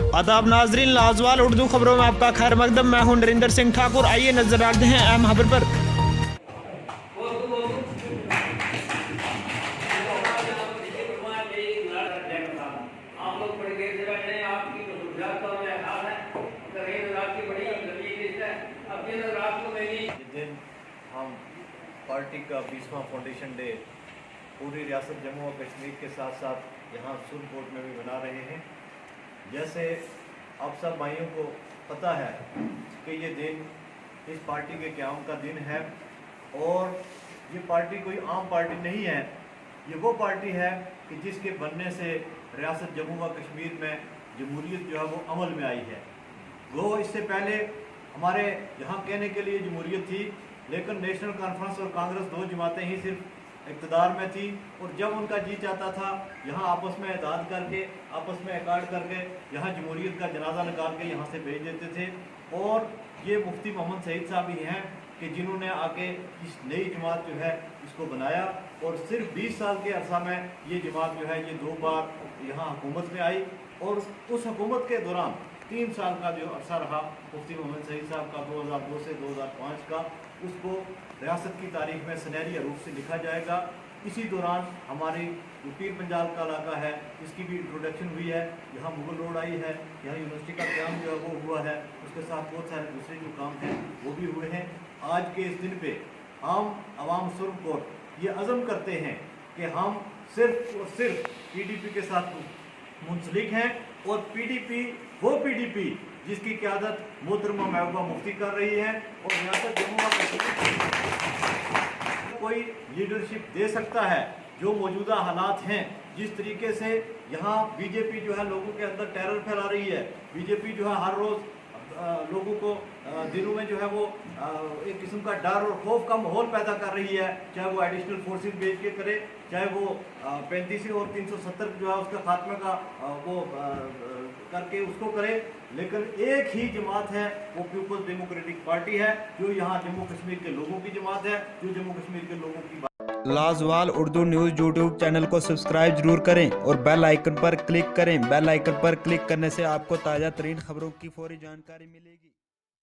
आदाब नाजरीन, लाजवाल उर्दू खबरों में आपका खैर मकदम। मैं हूं नरेंद्र सिंह ठाकुर। आइए नजर डालते हैं अहम खबर पर। दिन हम पार्टी का 20वां फाउंडेशन डे पूरी रियासत जम्मू और कश्मीर के साथ साथ यहाँ सुरकोट में भी मना रहे हैं। जैसे आप सब भाइयों को पता है कि ये दिन इस पार्टी के क़याम का दिन है और ये पार्टी कोई आम पार्टी नहीं है। ये वो पार्टी है कि जिसके बनने से रियासत जम्मू और कश्मीर में जमहूरियत जो है वो अमल में आई है। वो इससे पहले हमारे यहाँ कहने के लिए जमहूरियत थी, लेकिन नेशनल कॉन्फ्रेंस और कांग्रेस दो जमातें ही सिर्फ इक़्तिदार में थी और जब उनका जी चाहता था यहाँ आपस में इत्तेहाद करके, आपस में अकार्ड करके यहाँ जमहूरियत का जनाजा निकाल के यहाँ से भेज देते थे। और ये मुफ्ती मोहम्मद सईद साहब ही हैं कि जिन्होंने आके इस नई जमात जो है इसको बनाया और सिर्फ 20 साल के अरसा में ये जमात जो है ये 2 बार यहाँ हुकूमत में आई और उस हुकूमत के दौरान 3 साल का जो अरसा रहा मुफ्ती मोहम्मद सईद साहब का 2002 से 2005 का, उसको रियासत की तारीख में सुनहरी रूप से लिखा जाएगा। इसी दौरान हमारी जो पीर पंजाल का इलाका है इसकी भी इंट्रोडक्शन हुई है, यहाँ मुगल रोड आई है, यहाँ यूनिवर्सिटी का क़याम जो है वो हुआ है, उसके साथ बहुत सारे दूसरे जो काम हैं वो भी हुए हैं। आज के इस दिन पे हम आवाम सुरकोट ये अज़म करते हैं कि हम सिर्फ और सिर्फ PDP के साथ मुंसलिक हैं और PDP वो PDP जिसकी क़यादत मोहतरमा महबूबा मुफ्ती कर रही है और रियासत जम्मू और कश्मीर कोई लीडरशिप दे सकता है जो मौजूदा हालात हैं। जिस तरीके से यहाँ BJP जो है लोगों के अंदर टेरर फैला रही है, BJP जो है हर रोज़ लोगों को दिलों में जो है वो एक किस्म का डर और खौफ का माहौल पैदा कर रही है, चाहे वो एडिशनल फोर्सेस भेज के करे, चाहे वो 35 और 370 जो है उसका खात्मे का वो करके उसको करे। लेकिन एक ही जमात है, वो पीपल्स डेमोक्रेटिक पार्टी है जो यहाँ जम्मू कश्मीर के लोगों की जमात है, जो जम्मू कश्मीर के लोगों की लाजवाल उर्दू न्यूज़ यूट्यूब चैनल को सब्सक्राइब जरूर करें और बेल आइकन पर क्लिक करें। बेल आइकन पर क्लिक करने से आपको ताज़ा तरीन खबरों की फौरी जानकारी मिलेगी।